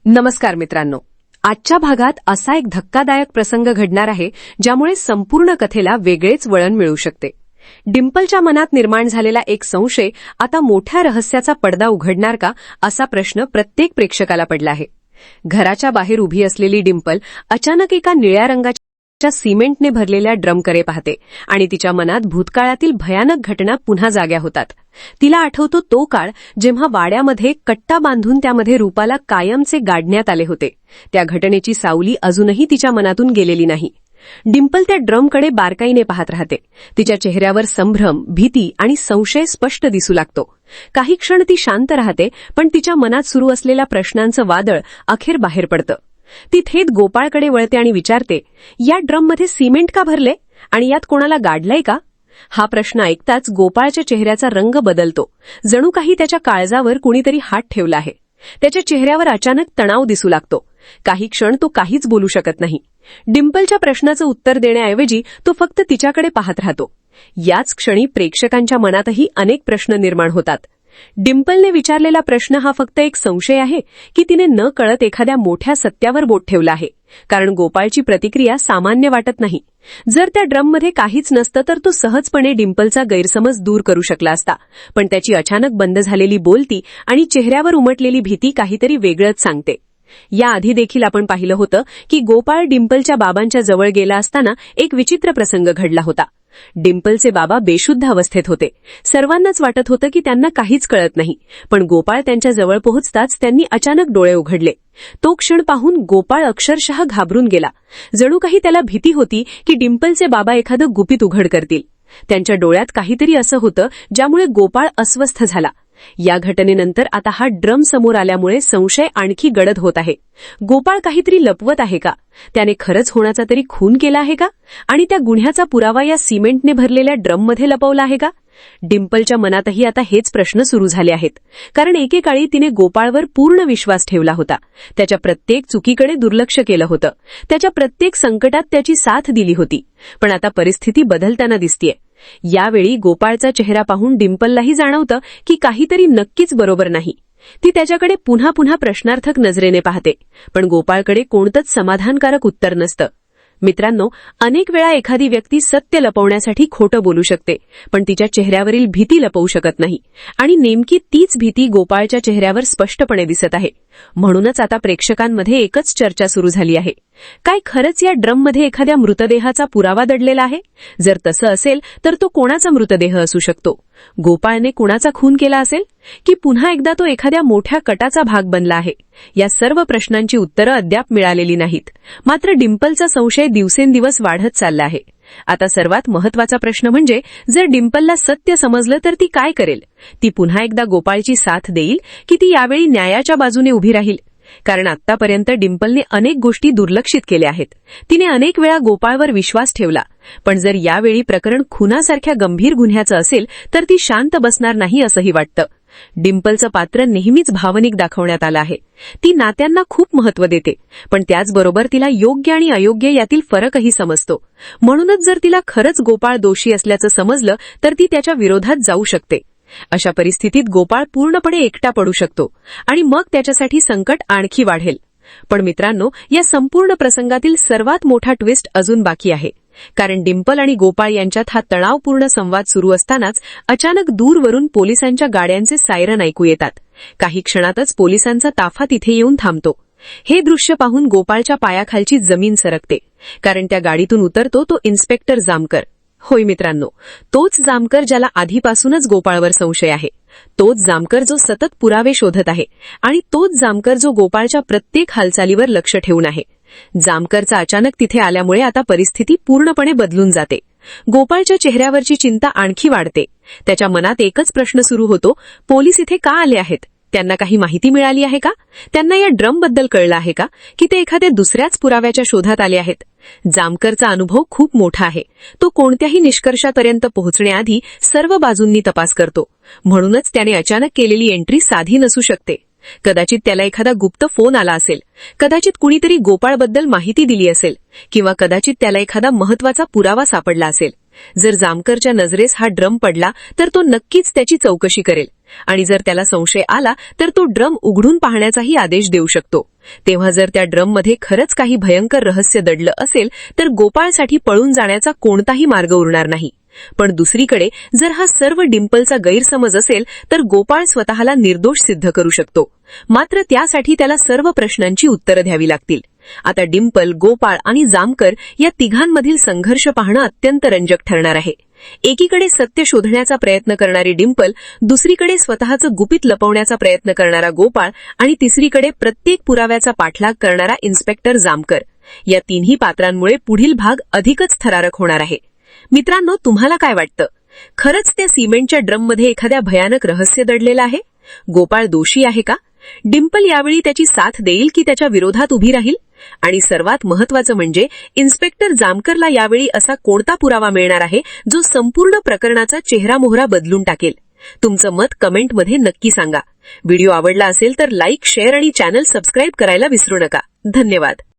नमस्कार मित्रांनो, आजच्या भागात असा एक धक्कादायक प्रसंग घडणार आहे ज्यामुळे संपूर्ण कथेला वेगळेच वळण मिळू शकते. डिंपलच्या मनात निर्माण झालेला एक संशय आता मोठ्या रहस्याचा पडदा उघडणार का, असा प्रश्न प्रत्येक प्रेक्षकाला पडला आहे. घराच्या बाहेर उभी असलेली डिंपल अचानक एका निळ्या रंगाच्या सिमेंटने भरलेल्या ड्रमकडे पाहते आणि तिच्या मनात भूतकाळातील भयानक घटना पुन्हा जाग्या होतात. तिला आठवतो तो काळ जेव्हा वाड्यामध्ये कट्टा बांधून त्यामध्ये रूपाला कायमचे गाडण्यात आले होते. त्या घटनेची सावली अजूनही तिच्या मनातून गेलेली नाही. डिंपल त्या ड्रमकडे बारकाईने पाहत राहते. तिच्या चेहऱ्यावर संभ्रम, भीती आणि संशय स्पष्ट दिसू लागतो. काही क्षण ती शांत राहते, पण तिच्या मनात सुरू असलेल्या प्रश्नांचं वादळ अखेर बाहेर पडतं. ती थेट गोपाळकडे वळते आणि विचारते, या ड्रममध्ये सिमेंट का भरले आणि यात कोणाला गाडलंय का? हा प्रश्न ऐकताच गोपाळच्या चेहऱ्याचा रंग बदलतो. जणू काही त्याच्या काळजावर कुणीतरी हात ठेवला आहे. त्याच्या चेहऱ्यावर अचानक तणाव दिसू लागतो. काही क्षण तो काहीच बोलू शकत नाही. डिंपलच्या प्रश्नाचं उत्तर देण्याऐवजी तो फक्त तिच्याकडे पाहत राहतो. याच क्षणी प्रेक्षकांच्या मनातही अनेक प्रश्न निर्माण होतात. डिंपलने विचारलेला प्रश्न हा फक्त एक संशय आहे की तिने न कळत एखाद्या मोठ्या सत्यावर बोट ठेवलं आहे? कारण गोपाळची प्रतिक्रिया सामान्य वाटत नाही. जर त्या ड्रममध्ये काहीच नसतं तर तो सहजपणे डिंपलचा गैरसमज दूर करू शकला असता. पण त्याची अचानक बंद झालेली बोलती आणि चेहऱ्यावर उमटलेली भीती काहीतरी वेगळंच सांगते. याआधी देखील आपण पाहिलं होतं की गोपाळ डिंपलच्या बाबांच्या जवळ गेला असताना एक विचित्र प्रसंग घडला होता. डिंपलचे बाबा बेशुद्ध अवस्थेत होते. सर्वांनाच वाटत होतं की त्यांना काहीच कळत नाही. पण गोपाळ त्यांच्या जवळ पोहोचताच त्यांनी अचानक डोळे उघडले. तो क्षण पाहून गोपाळ अक्षरशः घाबरून गेला. जणू काही त्याला भीती होती की डिंपलचे बाबा एखादं गुपित उघड करतील. त्यांच्या डोळ्यात काहीतरी असं होतं ज्यामुळे गोपाळ अस्वस्थ झाला. या घटनेनंतर आता हा ड्रम समोर आल्यामुळे संशय आणखी गडद होत आहे. गोपाळ काहीतरी लपवत आहे का? त्याने खरंच होण्याचा तरी खून केला आहे का? आणि त्या गुन्ह्याचा पुरावा या सिमेंटने भरलेल्या ड्रममध्ये लपवला आहे का? डिंपलच्या मनातही आता हेच प्रश्न सुरू झाले आहेत. कारण एकेकाळी तिने गोपाळवर पूर्ण विश्वास ठेवला होता. त्याच्या प्रत्येक चुकीकडे दुर्लक्ष केलं होतं. त्याच्या प्रत्येक संकटात त्याची साथ दिली होती. पण आता परिस्थिती बदलताना दिसतेय. यावेळी गोपाळचा चेहरा पाहून डिंपललाही जाणवतं की काहीतरी नक्कीच बरोबर नाही. ती त्याच्याकडे पुन्हा पुन्हा प्रश्नार्थक नजरेने पाहते. पण गोपाळकडे कोणतंच समाधानकारक उत्तर नसतं. मित्रांनो, अनेक वेळा एखादी व्यक्ती सत्य लपवण्यासाठी खोटं बोलू शकते, पण तिच्या चेहऱ्यावरील भीती लपवू शकत नाही. आणि नेमकी तीच भीती गोपाळच्या चेहऱ्यावर स्पष्टपणे दिसत आहे. म्हणूनच आता प्रेक्षकांमध्ये एकच चर्चा सुरू झाली आहे. काय खरंच या ड्रममध्ये एखाद्या मृतदेहाचा पुरावा दडलेला आहे? जर तसं असेल तर तो कोणाचा मृतदेह असू शकतो? गोपाळने कुणाचा खून केला असेल? की पुन्हा एकदा तो एखाद्या मोठ्या कटाचा भाग बनला आहे? या सर्व प्रश्नांची उत्तरं अद्याप मिळालेली नाहीत. मात्र डिंपलचा संशय दिवसेंदिवस वाढत चालला आहे. आता सर्वात महत्वाचा प्रश्न म्हणजे, जर डिंपलला सत्य समजलं तर ती काय करेल? ती पुन्हा एकदा गोपाळची साथ देईल की ती यावेळी न्यायाच्या बाजूने उभी राहील? कारण आतापर्यंत डिंपलने अनेक गोष्टी दुर्लक्षित केल्या आहेत. तिने अनेक वेळा गोपाळवर विश्वास ठेवला. पण जर यावेळी प्रकरण खुनासारख्या गंभीर गुन्ह्याचं असेल तर ती शांत बसणार नाही असंही वाटतं. डिंपलचं पात्र नेहमीच भावनिक दाखवण्यात आलं आहे. ती नात्यांना खूप महत्त्व देते, पण त्याचबरोबर तिला योग्य आणि अयोग्य यातील फरकही समजतो. म्हणूनच जर तिला खरंच गोपाळ दोषी असल्याचं समजलं तर ती त्याच्या विरोधात जाऊ शकते. अशा परिस्थितीत गोपाळ पूर्णपणे एकटा पडू शकतो आणि मग त्याच्यासाठी संकट आणखी वाढेल. पण मित्रांनो, या संपूर्ण प्रसंगातील सर्वात मोठा ट्विस्ट अजून बाकी आहे. कारण डिंपल आणि गोपाळ यांच्यात हा तणावपूर्ण संवाद सुरू असतानाच अचानक दूरवरून पोलिसांच्या गाड्यांचे सायरन ऐकू येतात. काही क्षणातच पोलिसांचा ताफा तिथे येऊन थांबतो. हे दृश्य पाहून गोपाळच्या पायाखालची जमीन सरकते. कारण त्या गाडीतून उतरतो तो इन्स्पेक्टर जामकर. होय मित्रांनो, तोच जामकर ज्याला आधीपासूनच गोपाळवर संशय आहे. तोच जामकर जो सतत पुरावे शोधत आहे. आणि तोच जामकर जो गोपाळच्या प्रत्येक हालचालीवर लक्ष ठेवून आहे. जामकरचा अचानक तिथे आल्यामुळे आता परिस्थिती पूर्णपणे बदलून जाते. गोपाळच्या चेहऱ्यावरची चिंता आणखी वाढते. त्याच्या मनात एकच प्रश्न सुरू होतो, पोलीस इथे का आले आहेत? त्यांना काही माहिती मिळाली आहे का? त्यांना या ड्रमबद्दल कळलं आहे का? की ते एखाद्या दुसऱ्याच पुराव्याच्या शोधात आले आहेत? जामकरचा अनुभव खूप मोठा आहे. तो कोणत्याही निष्कर्षापर्यंत पोहोचण्याआधी सर्व बाजूंनी तपास करतो. म्हणूनच त्याने अचानक केलेली एंट्री साधी नसू शकते. कदाचित त्याला एखादा गुप्त फोन आला असेल. कदाचित कुणीतरी गोपाळबद्दल माहिती दिली असेल. किंवा कदाचित त्याला एखादा महत्वाचा पुरावा सापडला असेल. जर जामकरच्या नजरेस हा ड्रम पडला तर तो नक्कीच त्याची चौकशी करेल. आणि जर त्याला संशय आला तर तो ड्रम उघडून पाहण्याचाही आदेश देऊ शकतो. तेव्हा जर त्या ड्रममध्ये खरंच काही भयंकर रहस्य दडलं असेल तर गोपाळसाठी पळून जाण्याचा कोणताही मार्ग उरणार नाही. पण दुसरीकडे जर हा सर्व डिंपलचा गैरसमज असेल तर गोपाळ स्वतःला निर्दोष सिद्ध करू शकतो. मात्र त्यासाठी त्याला सर्व प्रश्नांची उत्तरं द्यावी लागतील. आता डिंपल, गोपाळ आणि जामकर या तिघांमधील संघर्ष पाहणं अत्यंत रंजक ठरणार आहे. एकीकडे सत्य शोधण्याचा प्रयत्न करणारी डिंपल, दुसरीकडे स्वतःचं गुपित लपवण्याचा प्रयत्न करणारा गोपाळ आणि तिसरीकडे प्रत्येक पुराव्याचा पाठलाग करणारा इन्स्पेक्टर जामकर. या तिन्ही पात्रांमुळे पुढील भाग अधिकच थरारक होणार आहे. मित्रांनो, तुम्हाला काय वाटतं? खरंच त्या सिमेंटच्या ड्रममध्ये एखाद्या भयानक रहस्य दडलेलं आहे? गोपाळ दोषी आहे का? डिंपल यावेळी त्याची साथ देईल की त्याच्या विरोधात उभी राहील? आणि सर्वात महत्त्वाचं म्हणजे इन्स्पेक्टर जामकरला यावेळी असा कोणता पुरावा मिळणार आहे जो संपूर्ण प्रकरणाचा चेहरामोहरा बदलून टाकेल? तुमचं मत कमेंटमध्ये नक्की सांगा. व्हिडिओ आवडला असेल तर लाईक, शेअर आणि चॅनल सबस्क्राईब करायला विसरू नका. धन्यवाद.